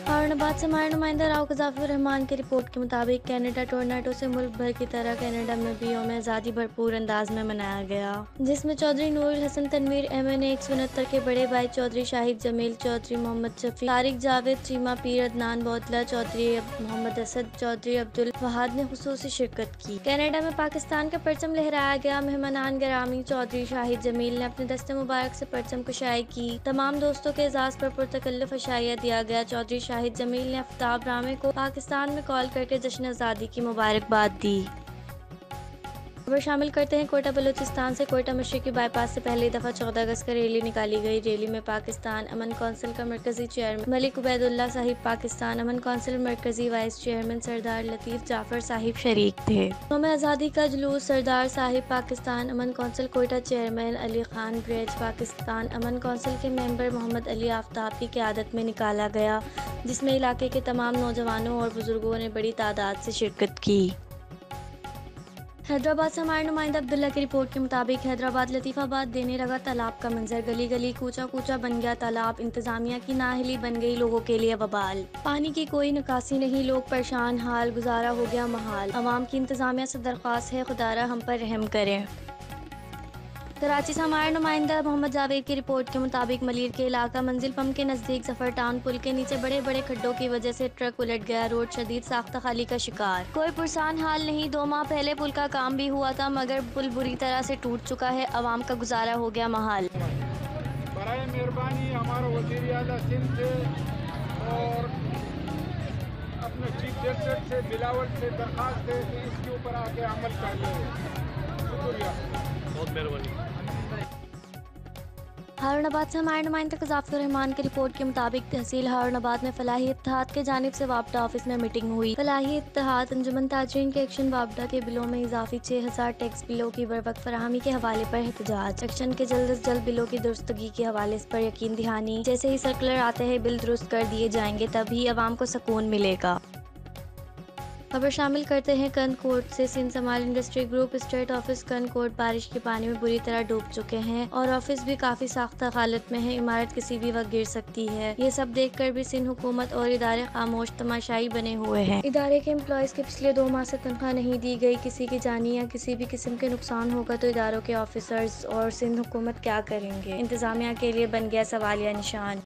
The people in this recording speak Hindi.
औरंगाबाद से हमारे नुमाइंदा राव गजाफर रहमान की रिपोर्ट के मुताबिक कनाडा टोरंटो से मुल्क भर की तरह कनाडा में भी यौम आज़ादी भरपूर अंदाज में मनाया गया, जिसमें चौधरी नूरुल हसन तनवीर एमएनए 169 के बड़े भाई चौधरी शाहिद जमील, चौधरी मोहम्मद शफी, तारिक जावेद, चीमा पीर, अदनान बोतला, चौधरी मोहम्मद असद, चौधरी अब्दुल वहाद ने खुसूसी शिरकत की। कनाडा में पाकिस्तान का परचम लहराया गया। मेहमानान गिरामी चौधरी शाहिद जमील ने अपने दस्ते मुबारक से परचम कुशाई की। तमाम दोस्तों के एजाज़ पर पुरतकल्लुफ़ अशाइया दिया गया। चौधरी शाहिद जमील ने आफ्ताब रामे को पाकिस्तान में कॉल करके जश्न आज़ादी की मुबारकबाद दी। खबर शामिल करते हैं कोयटा बलूचिस्तान से। कोयटा मशरकी बाईपास से पहली दफ़ा 14 अगस्त को रैली निकाली गई। रैली में पाकिस्तान अमन कौंसिल का मरकजी चेयरमैन मलिक उबैदुल्ला साहिब, पाकिस्तान अमन कौंसिल मरकजी वाइस चेयरमैन सरदार लतीफ़ जाफर साहिब शरीक थे। यौम आज़ादी का जुलूस सरदार साहिब, पाकिस्तान अमन कौंसिल कोयटा चेयरमैन अली खान ब्रेज, पाकिस्तान अमन कौंसिल के मेंबर मोहम्मद अली आफ्ताब की क़यादत में निकाला गया, जिसमें इलाके के तमाम नौजवानों और बुजुर्गों ने बड़ी तादाद से शिरकत की। हैदराबाद से हमारे नुमाइंदा अब्दुल्ला की रिपोर्ट के मुताबिक हैदराबाद लतीफ़ाबाद देने लगा तालाब का मंजर। गली गली कूचा कूचा बन गया तालाब। इंतजामिया की नाअहली बन गई लोगों के लिए वबाल। पानी की कोई निकासी नहीं, लोग परेशान हाल, गुजारा हो गया महाल। अवाम की इंतजामिया से दरख्वास्त है, खुदारा हम पर रहम करें। कराची से हमारे नुमाइंदा मोहम्मद जावेद की रिपोर्ट के मुताबिक मलीर के इलाका मंजिल पम्प के नज़दीक जफर टाउन पुल के नीचे बड़े बड़े खड्डों की वजह से ट्रक उलट गया। रोड शदीद साख्ता खाली का शिकार। कोई पुरसान हाल नहीं। 2 माह पहले पुल का काम भी हुआ था, मगर पुल बुरी तरह से टूट चुका है। अवाम का गुजारा हो गया महाल। बराए मेहरबानी हमारा वज़ीर आला सिंध से और अपने चीफ जस्टिस से बिलावल से दरखास्त है कि इसके ऊपर आके अमल कर ले। शुक्रिया, बहुत मेहरबानी। हारूनाबाद से हमारे नुमाइंदा गजाफर रहमान की रिपोर्ट के मुताबिक तहसील हारूनाबाद में फलाही इत्तेहाद के जानिब से वापडा ऑफिस में मीटिंग हुई। फलाही इत्तेहाद अंजुमन ताजरीन के एक्शन वापडा के बिलों में इजाफी 6000 टैक्स बिलों की बरवक्त फराहमी के हवाले पर एहतजाज। एक्शन के जल्द अज जल्द बिलों की दुरुस्तगी के हवाले पर यकीन दहानी। जैसे ही सर्कुलर आते हैं बिल दुरुस्त कर दिए जाएंगे, तभी अवाम को सुकून मिलेगा। खबर शामिल करते हैं कनकोट से। सिंध समाल इंडस्ट्री ग्रुप स्टेट ऑफिस कनकोट बारिश के पानी में बुरी तरह डूब चुके हैं और ऑफिस भी काफी साख्ता हालत में है। इमारत किसी भी वक्त गिर सकती है। ये सब देखकर भी सिंध हुकूमत और इदारे खामोश तमाशाई बने हुए हैं। इदारे के एम्प्लॉयज के पिछले 2 माह से तनख्वाह नहीं दी गई। किसी की जानी या किसी भी किस्म के नुकसान होगा तो इदारों के ऑफिसर्स और सिंध हुकूमत क्या करेंगे? इंतजामिया के लिए बन गया सवालिया निशान।